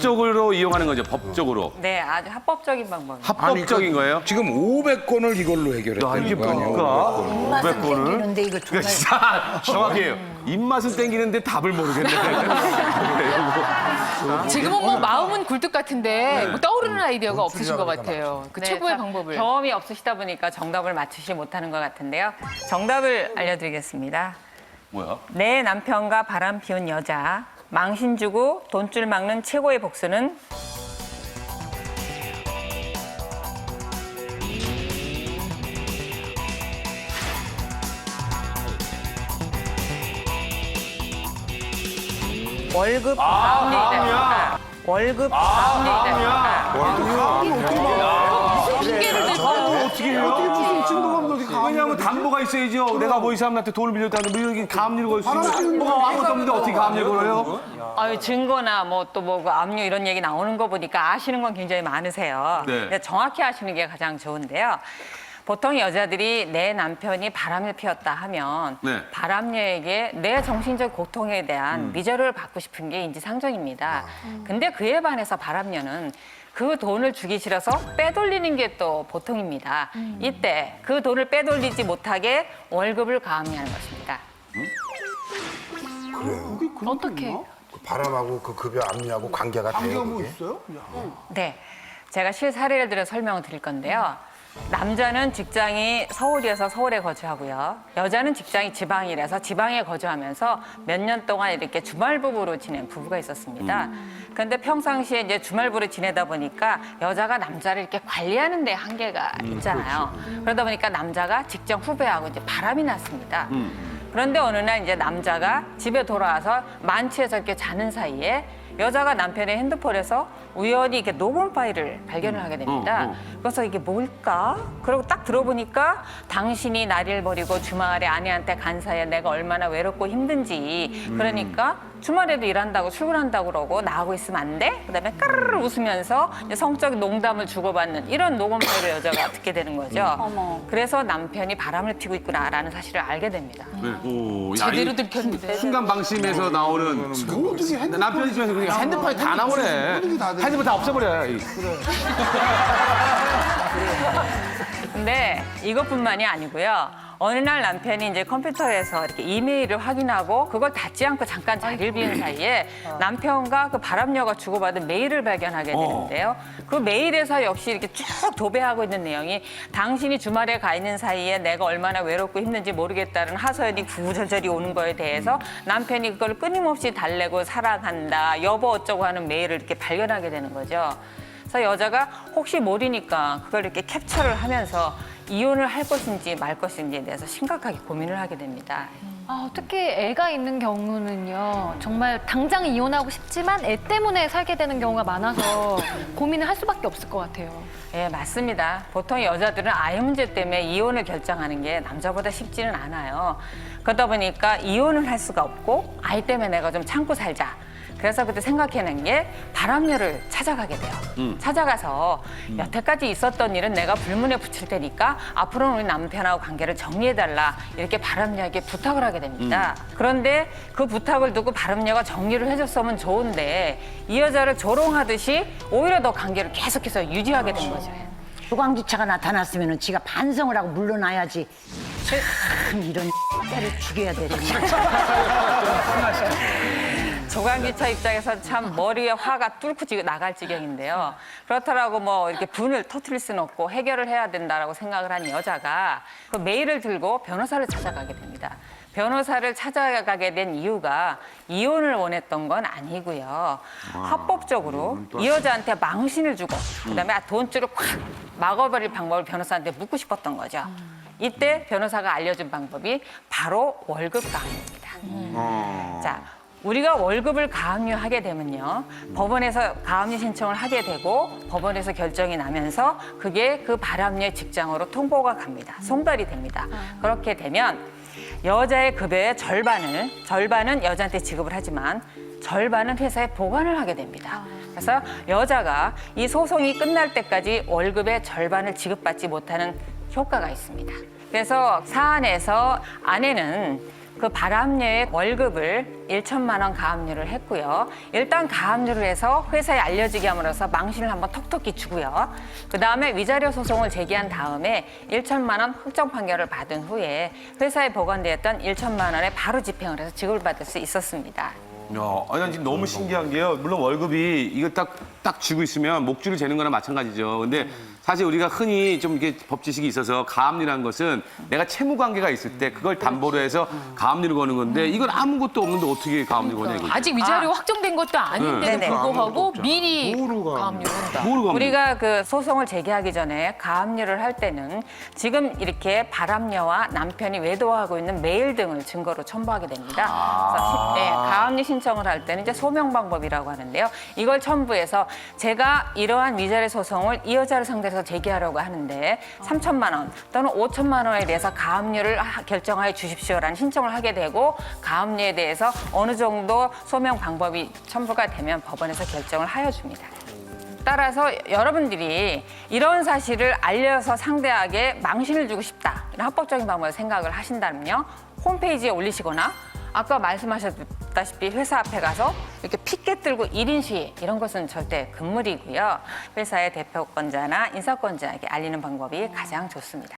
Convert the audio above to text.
법적으로 이용하는 거죠, 법적으로. 네, 아주 합법적인 방법입니다. 합법적인 거예요? 지금 500건을 이걸로 야, 해결했다는 이게 거 아니에요? 뭘까? 500건을. 입맛은 500건을? 땡기는데 이거 그러니까 정말 진짜 정확해요. 입맛은 땡기는데 답을 모르겠네. 지금은 뭐 마음은 굴뚝 같은데 뭐 떠오르는 아이디어가 없으신 것 같아요. 그 네, 최고의 방법을. 경험이 없으시다 보니까 정답을 맞추지 못하는 것 같은데요. 정답을 알려드리겠습니다. 뭐야? 내 남편과 바람 피운 여자, 망신 주고 돈줄 막는 최고의 복수는 월급 가압류이다. 월급 가압류이다. 핑계를 대고 어떻게 해요? 왜냐하면 담보가 있어야죠. 내가 뭐 이 사람한테 돈을 빌렸다는 뭐 이런 가압류를 걸 수 있는 뭐가 아무것도 없는데 어떻게 가압류를 걸어요? 아유, 증거나 뭐 또 뭐 압류 이런 얘기 나오는 거 보니까 아시는 건 굉장히 많으세요. 네. 근데 정확히 아시는 게 가장 좋은데요. 보통 여자들이 내 남편이 바람을 피웠다 하면 네. 바람녀에게 내 정신적 고통에 대한 미저를 받고 싶은 게 인지상정입니다. 근데 그에 반해서 바람녀는 그 돈을 주기 싫어서 빼돌리는 게 또 보통입니다. 이때 그 돈을 빼돌리지 못하게 월급을 가압류하는 것입니다. 어떻게? 그 바람하고 그 급여 압류하고 관계가 돼요, 그게? 네, 제가 실사례를 들어 설명을 드릴 건데요. 남자는 직장이 서울이어서 서울에 거주하고요. 여자는 직장이 지방이라서 지방에 거주하면서 몇 년 동안 이렇게 주말부부로 지낸 부부가 있었습니다. 그런데 평상시에 이제 주말부로 지내다 보니까 여자가 남자를 이렇게 관리하는 데 한계가 있잖아요. 그러다 보니까 남자가 직장 후배하고 이제 바람이 났습니다. 그런데 어느 날 이제 남자가 집에 돌아와서 만취해서 이렇게 자는 사이에 여자가 남편의 핸드폰에서 우연히 이렇게 녹음 파일을 발견을 하게 됩니다. 그래서 이게 뭘까? 그리고 딱 들어보니까 당신이 나를 버리고 주말에 아내한테 간 사이에 내가 얼마나 외롭고 힘든지 그러니까 주말에도 일한다고 출근한다고 그러고 나하고 있으면 안 돼? 그다음에 까르르 웃으면서 이제 성적인 농담을 주고받는 이런 녹음 파일을 여자가 듣게 되는 거죠. 그래서 남편이 바람을 피고 있구나라는 사실을 알게 됩니다. 오, 야, 제대로 이 들켰는데. 순간 방심에서 나오는 남편 입장에서 그냥 핸드폰이 다 나오네. 핸드폰 다 없애버려. 근데 이것뿐만이 아니고요. 어느 날 남편이 이제 컴퓨터에서 이렇게 이메일을 확인하고 그걸 닫지 않고 잠깐 자리를 비운 사이에 남편과 그 바람녀가 주고받은 메일을 발견하게 되는데요. 그 메일에서 역시 이렇게 쭉 도배하고 있는 내용이 당신이 주말에 가 있는 사이에 내가 얼마나 외롭고 힘든지 모르겠다는 하소연이 구구절절이 오는 거에 대해서 남편이 그걸 끊임없이 달래고 사랑한다, 여보 어쩌고 하는 메일을 이렇게 발견하게 되는 거죠. 그래서 여자가 혹시 모르니까 그걸 이렇게 캡처를 하면서 이혼을 할 것인지 말 것인지에 대해서 심각하게 고민을 하게 됩니다. 아, 특히 애가 있는 경우는요, 정말 당장 이혼하고 싶지만 애 때문에 살게 되는 경우가 많아서 고민을 할 수밖에 없을 것 같아요. 예, 맞습니다. 보통 여자들은 아이 문제 때문에 이혼을 결정하는 게 남자보다 쉽지는 않아요. 그러다 보니까 이혼을 할 수가 없고 아이 때문에 내가 좀 참고 살자. 그래서 그때 생각해낸 게 바람녀를 찾아가게 돼요. 찾아가서 여태까지 있었던 일은 내가 불문에 붙일 테니까 앞으로는 우리 남편하고 관계를 정리해달라 이렇게 바람녀에게 부탁을 하게 됩니다. 그런데 그 부탁을 두고 바람녀가 정리를 해줬으면 좋은데 이 여자를 조롱하듯이 오히려 더 관계를 계속해서 유지하게 된 거죠. 소방기차가 나타났으면 지가 반성을 하고 물러나야지. 참 이런 때를 죽여야 되겠네. 조강기차 입장에서 참 머리에 화가 뚫고 나갈 지경인데요. 그렇다라고 뭐 이렇게 분을 터뜨릴 수는 없고 해결을 해야 된다라고 생각을 한 여자가 그 메일을 들고 변호사를 찾아가게 됩니다. 변호사를 찾아가게 된 이유가 이혼을 원했던 건 아니고요. 합법적으로 이 여자한테 망신을 주고 그다음에 돈줄을 콱 막아버릴 방법을 변호사한테 묻고 싶었던 거죠. 이때 변호사가 알려준 방법이 바로 월급 가압류입니다. 자, 우리가 월급을 가압류하게 되면요. 법원에서 가압류 신청을 하게 되고 법원에서 결정이 나면서 그게 그 바람녀의 직장으로 통보가 갑니다. 송달이 됩니다. 그렇게 되면 여자의 급여의 절반은 여자한테 지급을 하지만 절반은 회사에 보관을 하게 됩니다. 그래서 여자가 이 소송이 끝날 때까지 월급의 절반을 지급받지 못하는 효과가 있습니다. 그래서 사안에서 아내는 그 발암료의 월급을 1천만 원 가압류를 했고요. 일단 가압류를 해서 회사에 알려지게 함으로써 망신을 한번 톡톡히 주고요. 그다음에 위자료 소송을 제기한 다음에 1천만 원 확정 판결을 받은 후에 회사에 보관되었던 1천만 원에 바로 집행을 해서 지급을 받을 수 있었습니다. 아니, 난 지금 너무 신기한 게요. 물론 월급이 이거 딱 쥐고 있으면 목줄을 재는 거나 마찬가지죠. 근데 사실 우리가 흔히 좀 이게 법 지식이 있어서 가압류라는 것은 내가 채무 관계가 있을 때 그걸 담보로 해서 가압류를 거는 건데 이건 아무것도 없는데 어떻게 가압류 거냐 이거죠. 아직 위자료 확정된 것도 아닌데도 네네. 불구하고 미리 가압류를 한다. 뭐로 가압류? 우리가 그 소송을 제기하기 전에 가압류를 할 때는 지금 이렇게 발암녀와 남편이 외도하고 있는 메일 등을 증거로 첨부하게 됩니다. 그래서 가압류 신청을 할 때는 이제 소명 방법이라고 하는데요. 이걸 첨부해서 제가 이러한 위자료 소송을 이 여자를 상대로 제기하려고 하는데 3천만 원 또는 5천만 원에 대해서 가압류를 결정하여 주십시오라는 신청을 하게 되고 가압류에 대해서 어느 정도 소명 방법이 첨부가 되면 법원에서 결정을 하여 줍니다. 따라서 여러분들이 이런 사실을 알려서 상대에게 망신을 주고 싶다 이런 합법적인 방법을 생각을 하신다면요. 홈페이지에 올리시거나 아까 말씀하셨다시피 회사 앞에 가서 이렇게 피켓 들고 1인 시위 이런 것은 절대 금물이고요. 회사의 대표권자나 인사권자에게 알리는 방법이 가장 좋습니다.